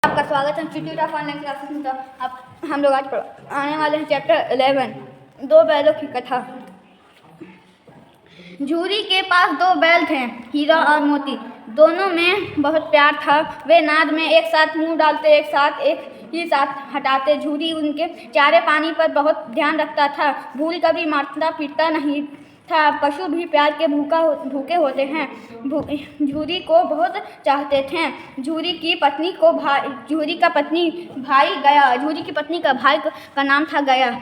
आपका स्वागत है इंस्टीट्यूट ऑफ ऑनलाइन क्लासेस में। तो अब हम लोग आज आने वाले हैं चैप्टर 11, दो बैलों की कथा। झूरी के पास दो बैल थे, हीरा और मोती। दोनों में बहुत प्यार था। वे नाद में एक साथ मुंह डालते, एक ही साथ हटाते। झूरी उनके चारे पानी पर बहुत ध्यान रखता था, भूल कभी मारता पीटता नहीं था। पशु भी प्यार के भूखे होते हैं। झूरी को बहुत चाहते थे। झूरी की पत्नी का भाई का नाम था गया।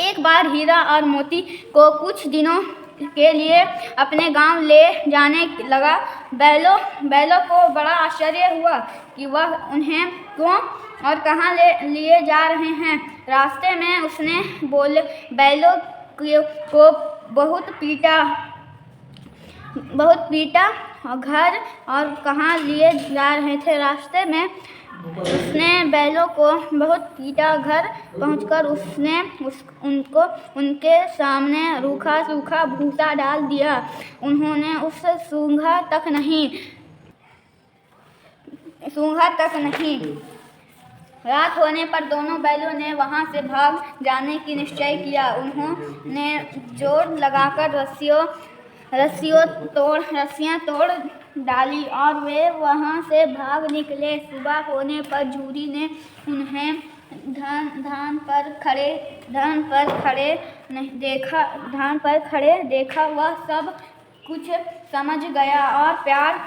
एक बार हीरा और मोती को कुछ दिनों के लिए अपने गांव ले जाने लगा। बैलों को बड़ा आश्चर्य हुआ कि वह उन्हें क्यों और कहाँ लिए जा रहे हैं। रास्ते में उसने बैलों को बहुत पीटा घर और कहाँ लिए जा रहे थे। रास्ते में उसने बैलों को बहुत पीटा। घर पहुंचकर उसने उनके सामने रूखा सूखा भूसा डाल दिया। उन्होंने उसे सूंघा तक नहीं। रात होने पर दोनों बैलों ने वहां से भाग जाने की निश्चय किया। उन्होंने जोर लगाकर रस्सियां तोड़ डाली और वे वहां से भाग निकले। सुबह होने पर झूरी ने उन्हें धान पर खड़े देखा। वह सब कुछ समझ गया और प्यार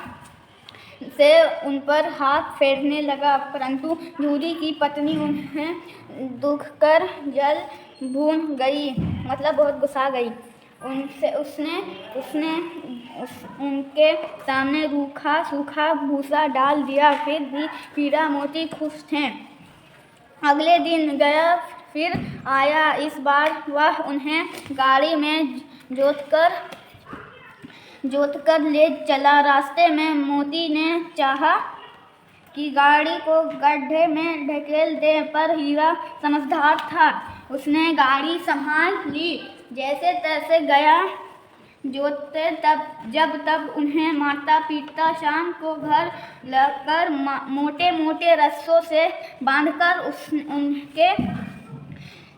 से उन पर हाथ फेरने लगा, परंतु झूरी की पत्नी उन्हें दुखकर जल भून गई, मतलब बहुत गुस्सा गई। उसने उनके सामने रूखा सूखा भूसा डाल दिया। फिर भी हीरा मोती खुश थे। अगले दिन गया फिर आया। इस बार वह उन्हें गाड़ी में जोतकर ले चला। रास्ते में मोती ने चाहा कि गाड़ी को गड्ढे में ढकेल दे, पर हीरा समझदार था। उसने गाड़ी संभाल ली। जैसे तैसे गया जोतते तब उन्हें मारता पीटता। शाम को घर लाकर मोटे मोटे रस्सों से बांधकर उनके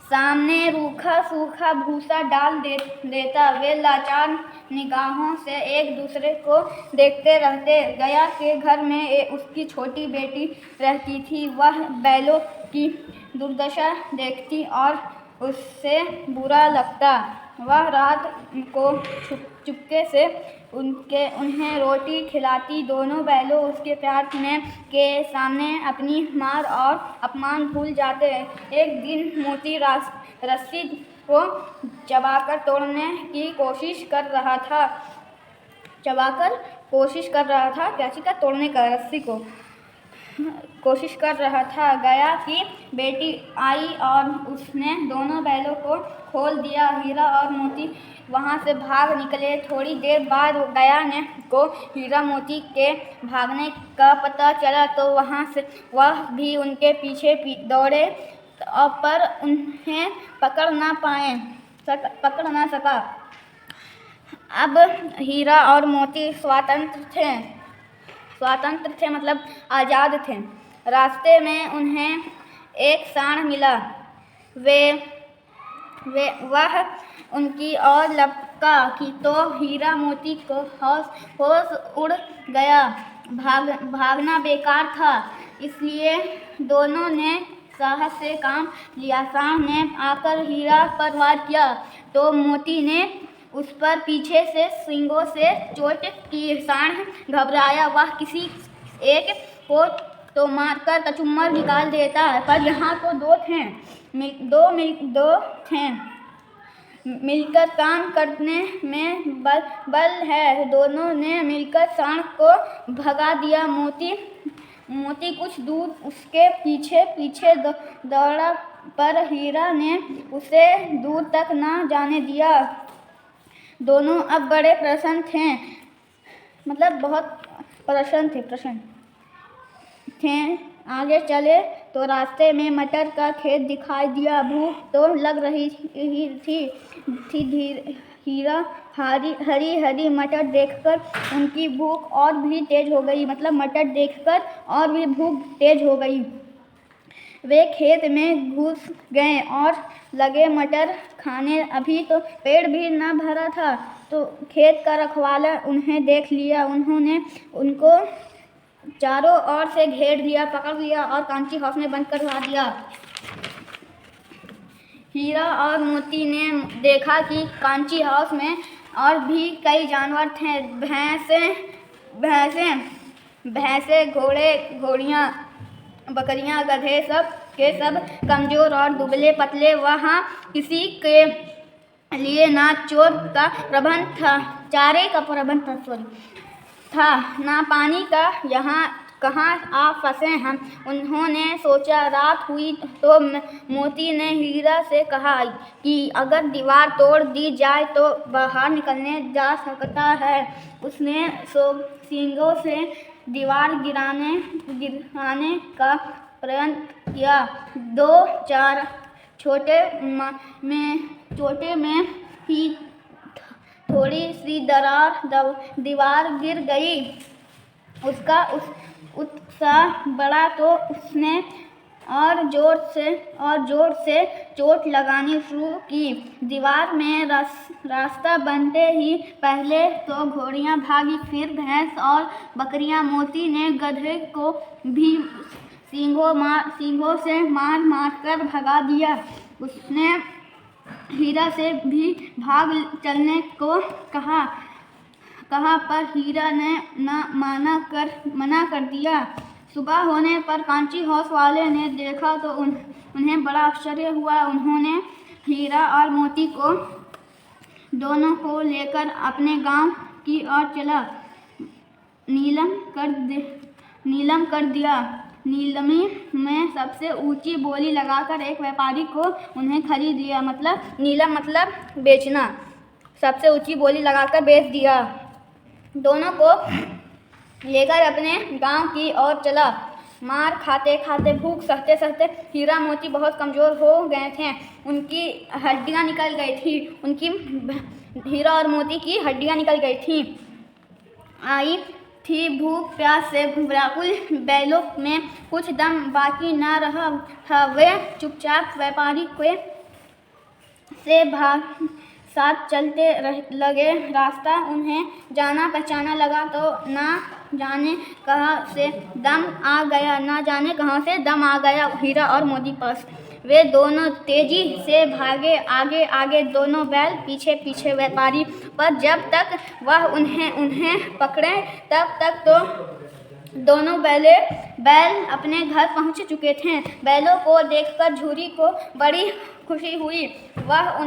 सामने रूखा सूखा भूसा डाल देता। वे लाचार निगाहों से एक दूसरे को देखते रहते। गया के घर में उसकी छोटी बेटी रहती थी। वह बैलों की दुर्दशा देखती और उससे बुरा लगता। वह रात को चुपके से उन्हें रोटी खिलाती। दोनों बैलों उसके प्यार के सामने अपनी मार और अपमान भूल जाते। एक दिन मोती रस्सी को चबाकर तोड़ने की कोशिश कर रहा था। गया की बेटी आई और उसने दोनों बैलों को खोल दिया। हीरा और मोती वहां से भाग निकले। थोड़ी देर बाद गया को हीरा मोती के भागने का पता चला, तो वह भी उनके पीछे दौड़े, पर उन्हें पकड़ ना सका। अब हीरा और मोती स्वतंत्र थे, मतलब आज़ाद थे। रास्ते में उन्हें एक सांड मिला। वह उनकी ओर लपका कि तो हीरा मोती को होश उड़ गया। भागना बेकार था, इसलिए दोनों ने साहस से काम लिया। सांड ने आकर हीरा पर वार किया तो मोती ने उस पर पीछे से सींगों से चोट की। सांड घबराया। वह किसी एक को तो मारकर कचूमर निकाल देता, पर यहाँ तो दो थे। मिलकर काम करने में बल है। दोनों ने मिलकर सांड को भगा दिया। मोती कुछ दूर उसके पीछे दौड़ा, पर हीरा ने उसे दूर तक न जाने दिया। दोनों अब बड़े प्रसन्न थे, मतलब बहुत प्रसन्न थे। आगे चले तो रास्ते में मटर का खेत दिखाई दिया। भूख तो लग रही थी। हीरा हरी हरी मटर देखकर उनकी भूख और भी तेज हो गई, मतलब मटर देखकर और भी भूख तेज हो गई। वे खेत में घुस गए और लगे मटर खाने। अभी तो पेट भी न भरा था तो खेत का रखवाला उन्हें देख लिया। उन्होंने उनको चारों ओर से घेर लिया, पकड़ लिया और कांची हाउस में बंद करवा दिया। हीरा और मोती ने देखा कि कांची हाउस में और भी कई जानवर थे। भैंसे, घोड़े, घोड़ियाँ, बकरियाँ, गधे, सब के सब कमज़ोर और दुबले पतले। वहाँ किसी के लिए ना चारे का प्रबंध था, ना पानी का। यहाँ कहाँ आ फंसे हम, उन्होंने सोचा। रात हुई तो मोती ने हीरा से कहा कि अगर दीवार तोड़ दी जाए तो बाहर निकलने जा सकता है। उसने सींगों से दीवार गिराने का प्रयत्न किया। 2-4 छोटे में ही थोड़ी सी दीवार गिर गई। उसका उत्साह बढ़ा तो उसने और जोर से चोट लगानी शुरू की। दीवार में रास्ता बनते ही पहले तो घोड़ियाँ भागी, फिर भैंस और बकरियाँ। मोती ने गधे को भी सींगों से मार कर भगा दिया। उसने हीरा से भी भाग चलने को कहा पर हीरा ने मना कर दिया। सुबह होने पर कांची हाउस वाले ने देखा तो उन्हें बड़ा आश्चर्य हुआ। उन्होंने हीरा और मोती को दोनों को लेकर अपने गांव की ओर चला। नीलम कर दिया। नीलमी में सबसे ऊंची बोली लगाकर एक व्यापारी को उन्हें खरीद लिया। मतलब नीलम मतलब बेचना। सबसे ऊंची बोली लगाकर बेच दिया। दोनों को लेकर अपने गांव की ओर चला। मार खाते खाते, भूख सहते सहते हीरा मोती बहुत कमज़ोर हो गए थे। उनकी हड्डियां निकल गई थी। हीरा और मोती की हड्डियां निकल गई थी। आई थी भूख प्यास से व्याकुल बैलों में कुछ दम बाकी न रहा था। वे चुपचाप व्यापारी से साथ चलते लगे। रास्ता उन्हें जाना पहचाना लगा तो न जाने कहाँ से दम आ गया हीरा और मोती पास। वे दोनों तेजी से भागे, आगे दोनों बैल, पीछे व्यापारी। पर जब तक वह उन्हें पकड़े तब तक तो दोनों बैल अपने घर पहुंच चुके थे। बैलों को देखकर झूरी को बड़ी खुशी हुई। वह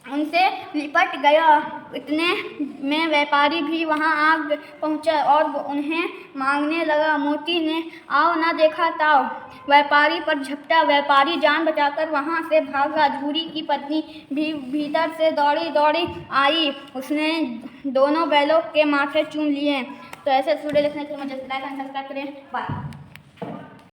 उनसे लिपट गया। इतने में व्यापारी भी वहां आ पहुंचा और उन्हें मांगने लगा। मोती ने आओ ना देखा ताओ व्यापारी पर झपटा। व्यापारी जान बचाकर वहां से भागा। झूरी की पत्नी भी भीतर से दौड़ी आई। उसने दोनों बैलों के माथे चूम लिए। तो ऐसे वीडियो देखने के लिए मुझे लाइक एंड सब्सक्राइब करें। बाय।